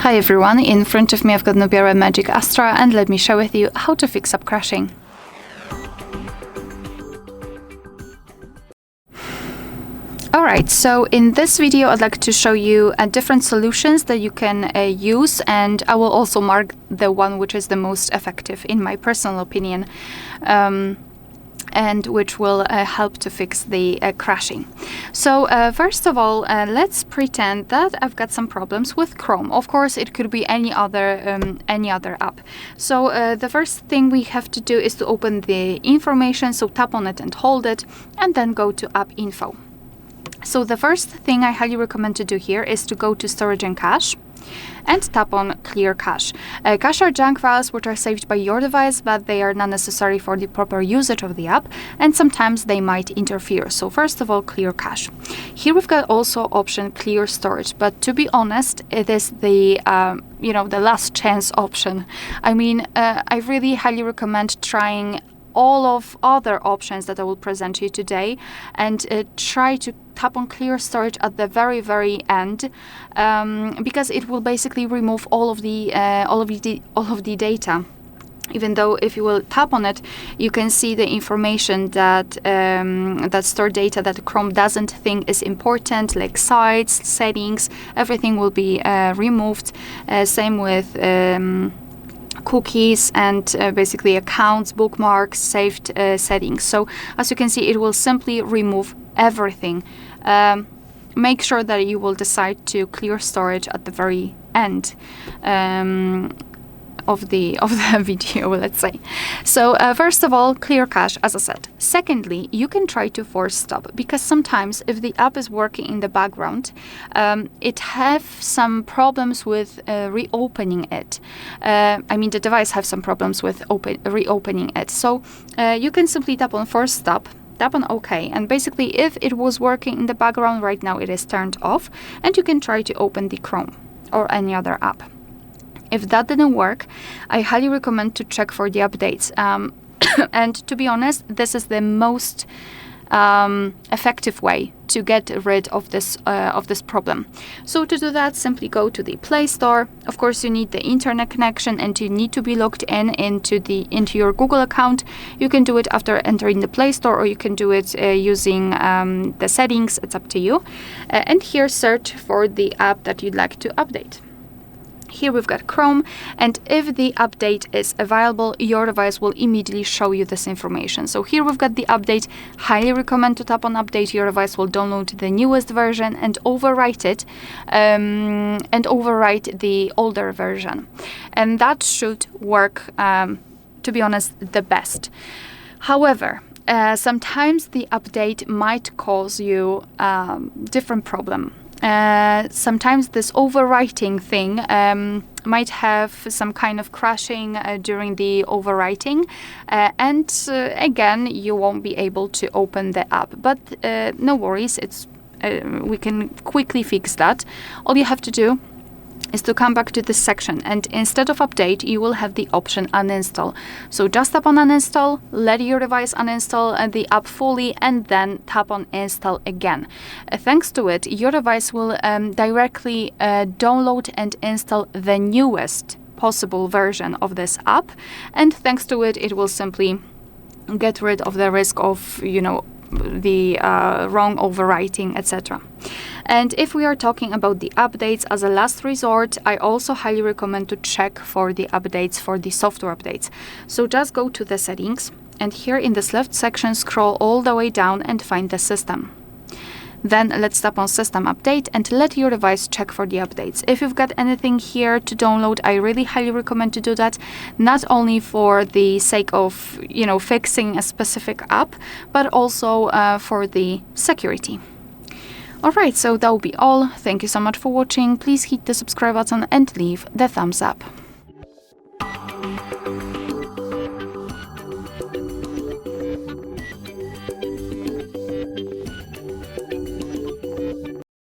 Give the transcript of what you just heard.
Hi everyone, in front of me I've got NUBIA Red Magic Astra, and let me share with you how to fix up crashing. Alright, so in this video I'd like to show you different solutions that you can use, and I will also mark the one which is the most effective in my personal opinion. And which will help to fix the crashing. So first of all, let's pretend that I've got some problems with Chrome. Of course, it could be any other app. So the first thing we have to do is to open the information. So tap on it and hold it, and then go to App Info. So the first thing I highly recommend to do here is to go to Storage and Cache and tap on Clear Cache. Cache are junk files which are saved by your device, but they are not necessary for the proper usage of the app, and sometimes they might interfere. So first of all, Clear Cache. Here we've got also option Clear Storage, but to be honest, it is the the last chance option. I mean, I really highly recommend trying all of other options that I will present to you today, and try to tap on Clear Storage at the very end, because it will basically remove all of the data. Even though if you will tap on it, you can see the information that that stored data that Chrome doesn't think is important, like sites, settings, everything will be removed. Same with cookies and basically accounts, bookmarks, saved settings. So as you can see, it will simply remove everything. Make sure that you will decide to clear storage at the very end of the video, let's say. So first of all, clear cache, as I said. Secondly, you can try to force stop, because sometimes if the app is working in the background, it have some problems with reopening it. I mean, the device have some problems with reopening it. So you can simply tap on force stop, tap on OK, and basically if it was working in the background, right now it is turned off, and you can try to open the Chrome or any other app. If that didn't work, I highly recommend to check for the updates. And to be honest, this is the most effective way to get rid of this problem. So to do that, simply go to the Play Store. Of course, you need the internet connection, and you need to be logged into your Google account. You can do it after entering the Play Store, or you can do it using the settings. It's up to you. And here, search for the app that you'd like to update. Here we've got Chrome, and if the update is available, your device will immediately show you this information. So here we've got the update. Highly recommend to tap on update. Your device will download the newest version and overwrite it, and overwrite the older version. And that should work, to be honest, the best. However, sometimes the update might cause you different problem. Sometimes this overwriting thing might have some kind of crashing during the overwriting, and again, you won't be able to open the app. But no worries, we can quickly fix that. All you have to do is to come back to this section, and instead of update, you will have the option uninstall. So just tap on uninstall, let your device uninstall the app fully, and then tap on install again. Thanks to it, your device will directly download and install the newest possible version of this app, and thanks to it, it will simply get rid of the risk of the wrong overwriting, etc. And if we are talking about the updates as a last resort, I also highly recommend to check for the updates, for the software updates. So just go to the settings, and here in this left section, scroll all the way down and find the system. Then let's tap on System Update and let your device check for the updates. If you've got anything here to download, I really highly recommend to do that, not only for the sake of fixing a specific app, but also for the security. Alright, so that will be all. Thank you so much for watching. Please hit the subscribe button and leave the thumbs up.